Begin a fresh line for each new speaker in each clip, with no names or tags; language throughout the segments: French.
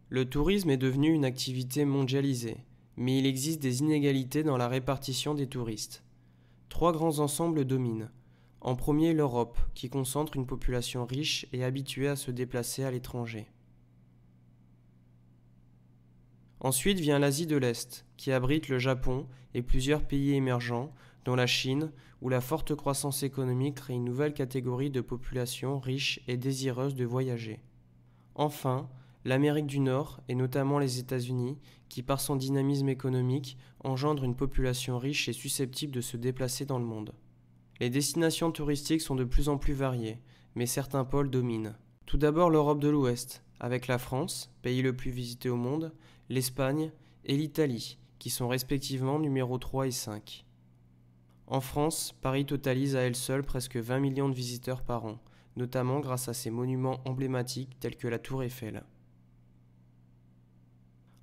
Le tourisme est devenu une activité mondialisée, mais il existe des inégalités dans la répartition des touristes. Trois grands ensembles dominent. En premier, l'Europe, qui concentre une population riche et habituée à se déplacer à l'étranger. Ensuite vient l'Asie de l'Est, qui abrite le Japon et plusieurs pays émergents, dont la Chine, où la forte croissance économique crée une nouvelle catégorie de population riche et désireuse de voyager. Enfin, l'Amérique du Nord, et notamment les États-Unis, qui par son dynamisme économique engendre une population riche et susceptible de se déplacer dans le monde. Les destinations touristiques sont de plus en plus variées, mais certains pôles dominent. Tout d'abord l'Europe de l'Ouest, avec la France, pays le plus visité au monde, l'Espagne et l'Italie, qui sont respectivement numéros 3 et 5. En France, Paris totalise à elle seule presque 20 millions de visiteurs par an, notamment grâce à ses monuments emblématiques tels que la Tour Eiffel.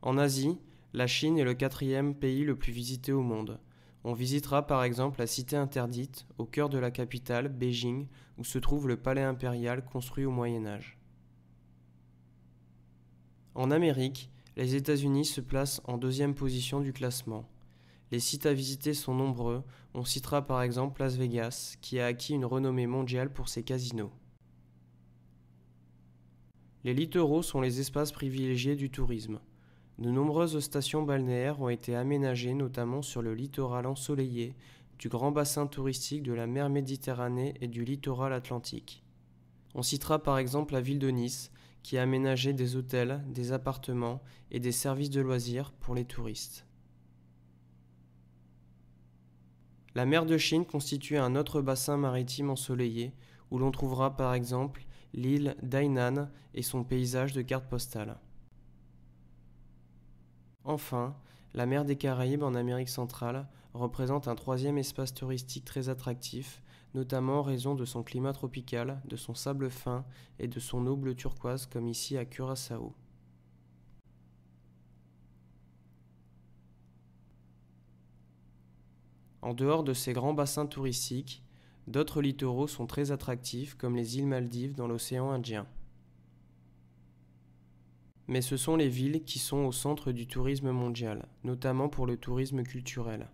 En Asie, la Chine est le quatrième pays le plus visité au monde. On visitera par exemple la Cité interdite, au cœur de la capitale, Beijing, où se trouve le palais impérial construit au Moyen Âge. En Amérique, les États-Unis se placent en deuxième position du classement. Les sites à visiter sont nombreux, on citera par exemple Las Vegas, qui a acquis une renommée mondiale pour ses casinos. Les littoraux sont les espaces privilégiés du tourisme. De nombreuses stations balnéaires ont été aménagées notamment sur le littoral ensoleillé du grand bassin touristique de la mer Méditerranée et du littoral atlantique. On citera par exemple la ville de Nice qui a aménagé des hôtels, des appartements et des services de loisirs pour les touristes. La mer de Chine constitue un autre bassin maritime ensoleillé où l'on trouvera par exemple l'île d'Hainan et son paysage de carte postale. Enfin, la mer des Caraïbes en Amérique centrale représente un troisième espace touristique très attractif, notamment en raison de son climat tropical, de son sable fin et de son eau bleu turquoise comme ici à Curaçao. En dehors de ces grands bassins touristiques, d'autres littoraux sont très attractifs comme les îles Maldives dans l'océan Indien. Mais ce sont les villes qui sont au centre du tourisme mondial, notamment pour le tourisme culturel.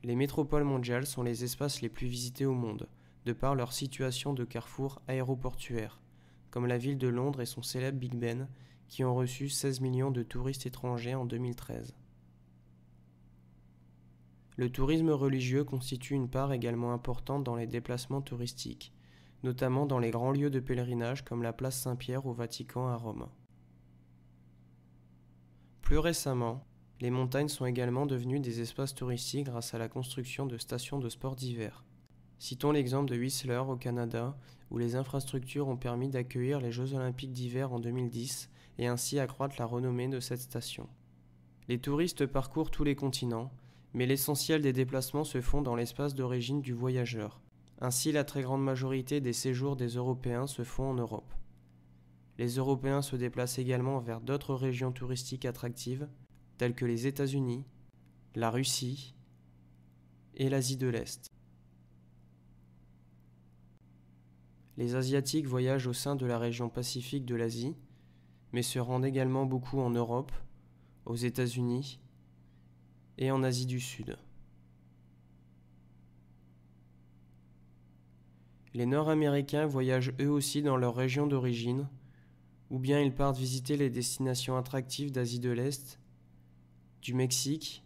Les métropoles mondiales sont les espaces les plus visités au monde, de par leur situation de carrefour aéroportuaire, comme la ville de Londres et son célèbre Big Ben, qui ont reçu 16 millions de touristes étrangers en 2013. Le tourisme religieux constitue une part également importante dans les déplacements touristiques, notamment dans les grands lieux de pèlerinage comme la place Saint-Pierre au Vatican à Rome. Plus récemment, les montagnes sont également devenues des espaces touristiques grâce à la construction de stations de sports d'hiver. Citons l'exemple de Whistler au Canada, où les infrastructures ont permis d'accueillir les Jeux olympiques d'hiver en 2010 et ainsi accroître la renommée de cette station. Les touristes parcourent tous les continents, mais l'essentiel des déplacements se font dans l'espace d'origine du voyageur. Ainsi, la très grande majorité des séjours des Européens se font en Europe. Les Européens se déplacent également vers d'autres régions touristiques attractives, telles que les États-Unis, la Russie et l'Asie de l'Est. Les Asiatiques voyagent au sein de la région pacifique de l'Asie, mais se rendent également beaucoup en Europe, aux États-Unis et en Asie du Sud. Les Nord-Américains voyagent eux aussi dans leur région d'origine, ou bien ils partent visiter les destinations attractives d'Asie de l'Est, du Mexique,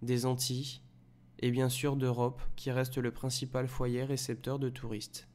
des Antilles et bien sûr d'Europe qui reste le principal foyer récepteur de touristes.